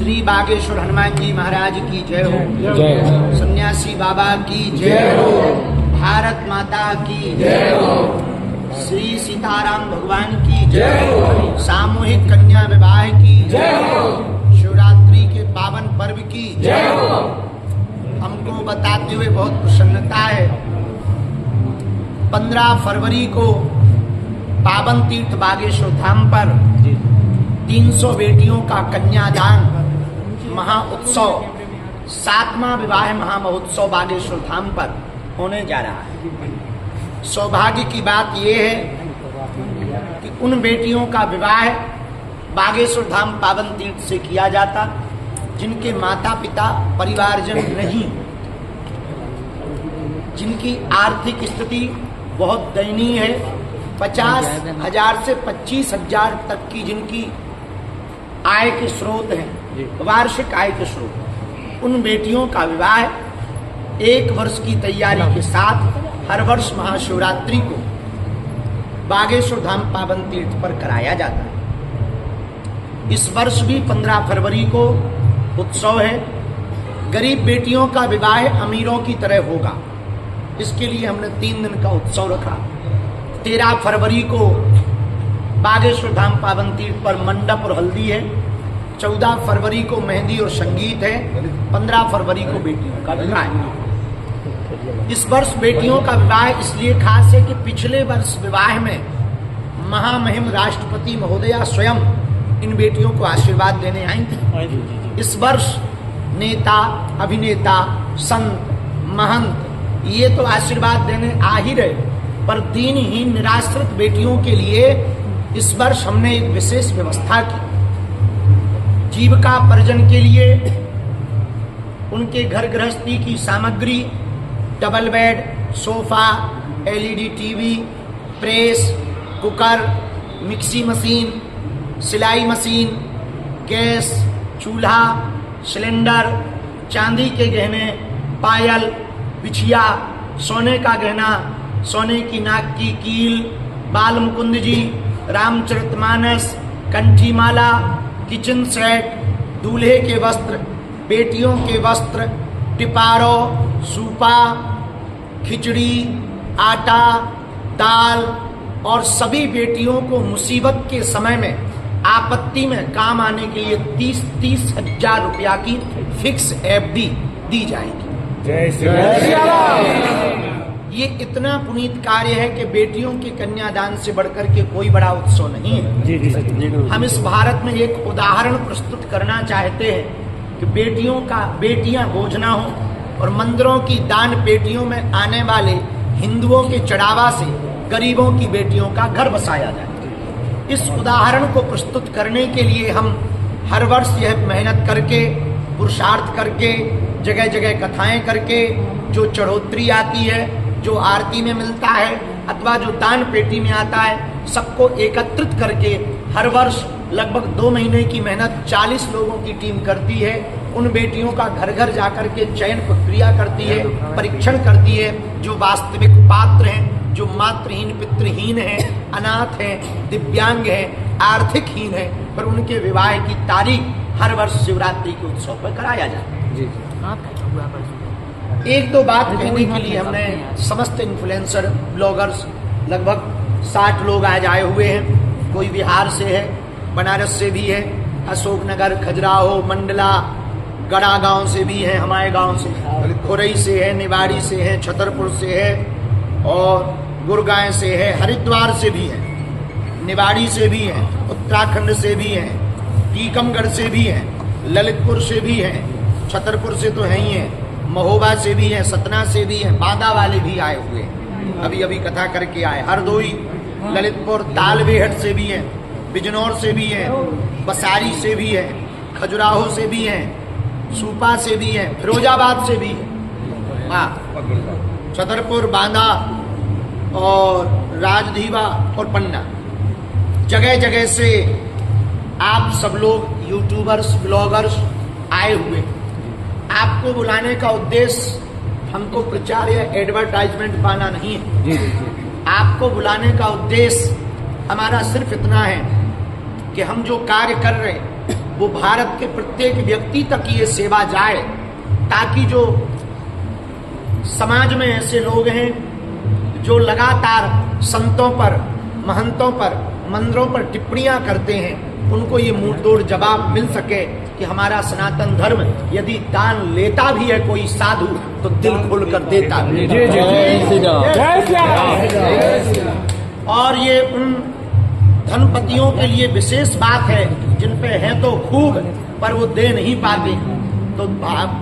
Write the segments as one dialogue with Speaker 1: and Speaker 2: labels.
Speaker 1: श्री बागेश्वर हनुमान जी महाराज की जय हो।
Speaker 2: जय हो।
Speaker 1: सन्यासी बाबा की जय हो। भारत माता की जय हो। श्री सीताराम भगवान की जय हो। सामूहिक कन्या विवाह की जय हो। शिवरात्रि के पावन पर्व की जय हो। हमको बताते हुए बहुत प्रसन्नता है। 15 फरवरी को पावन तीर्थ बागेश्वर धाम पर 300 बेटियों का कन्यादान महाउत्सव 7वां विवाह महामहोत्सव बागेश्वर धाम पर होने जा रहा है। सौभाग्य की बात यह है कि उन बेटियों का विवाह बागेश्वर धाम पावन तीर्थ से किया जाता जिनके माता पिता परिवारजन नहीं, जिनकी आर्थिक स्थिति बहुत दयनीय है। 50,000 से 25,000 तक की जिनकी आय के स्रोत हैं, वार्षिक आय के स्रोत, उन बेटियों का विवाह 1 वर्ष की तैयारी के साथ हर वर्ष महाशिवरात्रि को बागेश्वर धाम पावन तीर्थ पर कराया जाता है। इस वर्ष भी 15 फरवरी को उत्सव है। गरीब बेटियों का विवाह अमीरों की तरह होगा, इसके लिए हमने 3 दिन का उत्सव रखा। 13 फरवरी को बागेश्वर धाम पावन तीर्थ पर मंडप और हल्दी है। 14 फरवरी को मेहंदी और संगीत है। 15 फरवरी को बेटियों का विवाह है। इस वर्ष बेटियों का विवाह इसलिए खास है कि पिछले वर्ष विवाह में महामहिम राष्ट्रपति महोदया स्वयं इन बेटियों को आशीर्वाद देने आई थी। इस वर्ष नेता, अभिनेता, संत, महंत ये तो आशीर्वाद देने आ ही रहे, पर दीनहीन निराश्रित बेटियों के लिए इस वर्ष हमने एक विशेष व्यवस्था की। जीविका पर्जन के लिए उनके घर गृहस्थी की सामग्री, double bed, sofa, LED TV, press, cooker, mixie machine, सिलाई मशीन, गैस, चूल्हा, सिलेंडर, चांदी के गहने, पायल, बिछिया, सोने का गहना, सोने की नाक की कील, बाल मुकुंद जी, रामचरितमानस, कंठी माला, किचन सेट, दूल्हे के वस्त्र, बेटियों के वस्त्र, टिपारो, सूपा, खिचड़ी, आटा, दाल और सभी बेटियों को मुसीबत के समय में, आपत्ति में काम आने के लिए 30-30 हजार रुपया की फिक्स FD दी जाएगी।
Speaker 2: जय श्री राम।
Speaker 1: ये इतना पुनीत कार्य है कि बेटियों के कन्यादान से बढ़कर के कोई बड़ा उत्सव नहीं है। हम इस भारत में एक उदाहरण प्रस्तुत करना चाहते हैं कि बेटियां बोझ ना हो और मंदिरों की दान पेटियों में आने वाले हिंदुओं के चढ़ावा से गरीबों की बेटियों का घर बसाया जाए। इस उदाहरण को प्रस्तुत करने के लिए हम हर वर्ष यह मेहनत करके, पुरुषार्थ करके, जगह जगह कथाएं करके, जो चढ़ोतरी आती है, जो आरती में मिलता है अथवा जो दान पेटी में आता है, सबको एकत्रित करके हर वर्ष लगभग 2 महीने की मेहनत 40 लोगों की टीम करती है। उन बेटियों का घर घर जाकर के चयन प्रक्रिया करती है, परीक्षण करती है। जो वास्तविक पात्र हैं, जो मातृहीन, पितृहीन हैं, अनाथ हैं, दिव्यांग हैं, आर्थिकहीन हैं, पर उनके विवाह की तारीख हर वर्ष शिवरात्रि के उत्सव पर कराया जाता है। एक दो बात कहने के लिए हमने समस्त इन्फ्लुएंसर, ब्लॉगर्स, लगभग 60 लोग आज आए हुए हैं। कोई बिहार से है, बनारस से भी है, अशोकनगर, खजुराहो, मंडला, गड़ा गांव से भी है, हमारे गांव से, खुरई से है, निवाड़ी से है, छतरपुर से है और गुरगांव से है, हरिद्वार से भी है, निवाड़ी से भी है, उत्तराखंड से भी है, टीकमगढ़ से भी है, ललितपुर से भी है, छतरपुर से तो है ही है, महोबा से भी है, सतना से भी है, बांदा वाले भी आए हुए हैं, अभी अभी कथा करके आए। हरदोई, ललितपुर, तालबेहट से भी है, बिजनौर से भी है, बसारी से भी है, खजुराहो से भी है, सूपा से भी है, फिरोजाबाद से भी है, हाँ, छतरपुर, बांदा और राजधीवा और पन्ना, जगह जगह से आप सब लोग यूट्यूबर्स, ब्लॉगर्स आए हुए। आपको बुलाने का उद्देश्य हमको प्रचार या एडवर्टाइजमेंट पाना नहीं है। आपको बुलाने का उद्देश्य हमारा सिर्फ इतना है कि हम जो कार्य कर रहे हैं वो भारत के प्रत्येक व्यक्ति तक ये सेवा जाए, ताकि जो समाज में ऐसे लोग हैं जो लगातार संतों पर, महंतों पर, मंदिरों पर टिप्पणियां करते हैं, उनको ये मुंहतोड़ जवाब मिल सके कि हमारा सनातन धर्म यदि दान लेता भी है कोई साधु तो दिल खोल कर देता भी और ये उन धनपतियों के लिए विशेष बात है जिन पे है तो खूब पर वो दे नहीं पाते। तो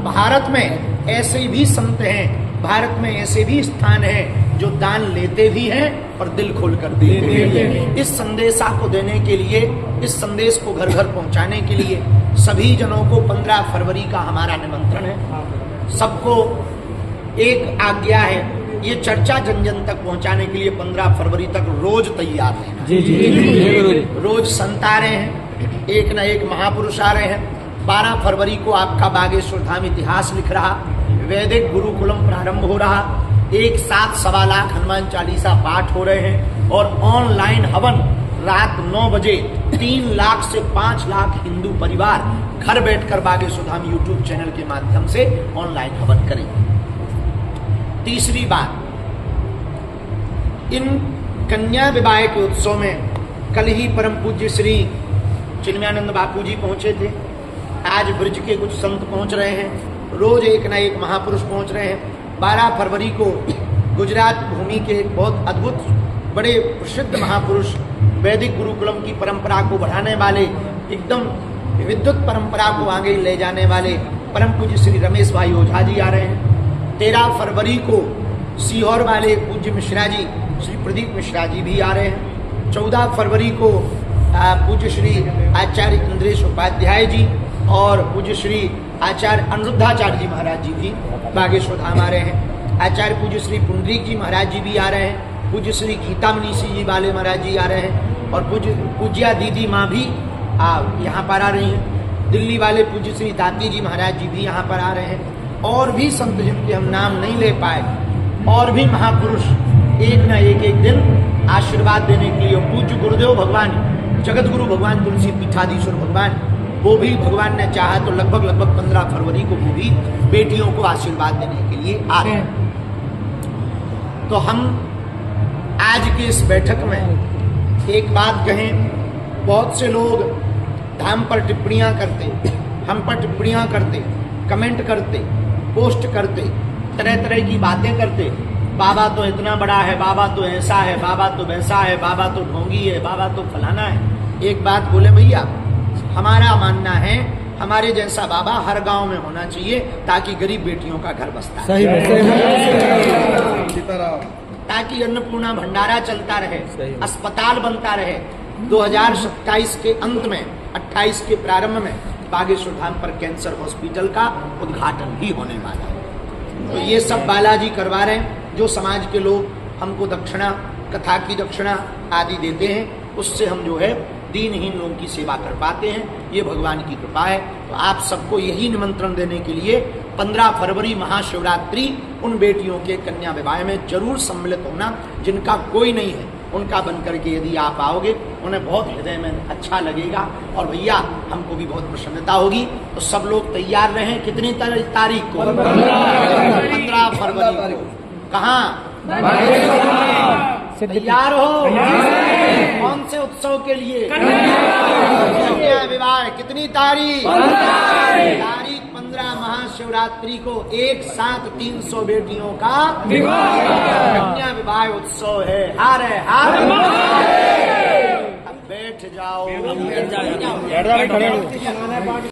Speaker 1: भारत में ऐसे भी संत हैं, भारत में ऐसे भी स्थान हैं जो दान लेते भी हैं और दिल खोल कर देते हैं। इस संदेशा को देने के लिए, इस संदेश को घर घर पहुंचाने के लिए सभी जनों को 15 फरवरी का हमारा निमंत्रण है। सबको एक आज्ञा है, ये चर्चा जन जन तक पहुंचाने के लिए 15 फरवरी तक रोज तैयार है। जी। रोज संत आ रहे हैं, एक न एक महापुरुष आ रहे हैं। 12 फरवरी को आपका बागेश्वर धाम इतिहास लिख रहा, वैदिक गुरुकुलम प्रारंभ हो रहा, एक साथ 1.25 लाख हनुमान चालीसा पाठ हो रहे हैं और ऑनलाइन हवन रात 9 बजे 3 लाख से 5 लाख हिंदू परिवार घर बैठकर बागेश्वर धाम यूट्यूब चैनल के माध्यम से ऑनलाइन हवन करेंगे। तीसरी बात, इन कन्या विवाह के उत्सव में कल ही परम पूज्य श्री चिन्मयानंद बापू जी पहुंचे थे। आज ब्रज के कुछ संत पहुंच रहे हैं, रोज एक न एक महापुरुष पहुंच रहे हैं। 12 फरवरी को गुजरात भूमि के एक बहुत अद्भुत बड़े प्रसिद्ध महापुरुष, वैदिक गुरुकुलम की परंपरा को बढ़ाने वाले, एकदम विद्युत परंपरा को आगे ले जाने वाले परम पूज्य श्री रमेश भाई ओझा जी आ रहे हैं। 13 फरवरी को सीहोर वाले पूज्य मिश्रा जी, श्री प्रदीप मिश्रा जी भी आ रहे हैं। 14 फरवरी को पूज्य श्री आचार्य इंद्रेश उपाध्याय जी और पूज्य श्री आचार्य अनिरुद्धाचार्य जी महाराज जी भी बागेश्वर धाम आ रहे हैं। आचार्य पूज्य श्री पुंडरीक जी महाराज जी भी आ रहे हैं। पूज्य श्री गीता मनीषी जी वाले महाराज जी आ रहे हैं और पूज्या दीदी माँ भी यहाँ पर आ रही हैं। दिल्ली वाले पूज्य श्री दाती जी महाराज जी भी यहाँ पर आ रहे हैं। और भी संत जिनके हम नाम नहीं ले पाए, और भी महापुरुष एक न एक दिन आशीर्वाद देने के लिए, पूज्य गुरुदेव भगवान, जगत गुरु भगवान तुलसी पीठाधीश्वर भगवान, वो भी भगवान ने चाहा तो लगभग 15 फरवरी को वो भी बेटियों को आशीर्वाद देने के लिए आ रहे हैं। तो हम आज की इस बैठक में एक बात कहें, बहुत से लोग धाम पर टिप्पणियां करते, हम पर टिप्पणियां करते, कमेंट करते, पोस्ट करते, तरह तरह की बातें करते। बाबा तो इतना बड़ा है, बाबा तो ऐसा है, बाबा तो वैसा है, बाबा तो ढोंगी है, बाबा तो फलाना है। एक बात बोले भैया, हमारा मानना है हमारे जैसा बाबा हर गांव में होना चाहिए ताकि गरीब बेटियों का घर बसता है, ताकि अन्नपूर्णा भंडारा चलता रहे, अस्पताल बनता रहे। 2027 के अंत में, 28 के प्रारंभ में बागेश्वर धाम पर कैंसर हॉस्पिटल का उद्घाटन भी होने वाला है। तो ये सब बालाजी करवा रहे हैं। जो समाज के लोग हमको दक्षिणा, कथा की दक्षिणा आदि देते हैं, उससे हम जो है दीनहीन लोगों की सेवा कर पाते हैं। ये भगवान की कृपा है। तो आप सबको यही निमंत्रण देने के लिए 15 फरवरी महाशिवरात्रि उन बेटियों के कन्या विवाह में जरूर सम्मिलित होना। जिनका कोई नहीं है उनका बनकर के यदि आप आओगे, उन्हें बहुत हृदय में अच्छा लगेगा और भैया हमको भी बहुत प्रसन्नता होगी। तो सब लोग तैयार रहें। कितनी तारीख को? 15 फरवरी को। कहाँ? तैयार हो? कौन से उत्सव के लिए? कन्या विवाह। कितनी तारीख? तारीख 15 महाशिवरात्रि को एक साथ 300 बेटियों का कन्या विवाह उत्सव है। हार है, हार। अब बैठ जाओ।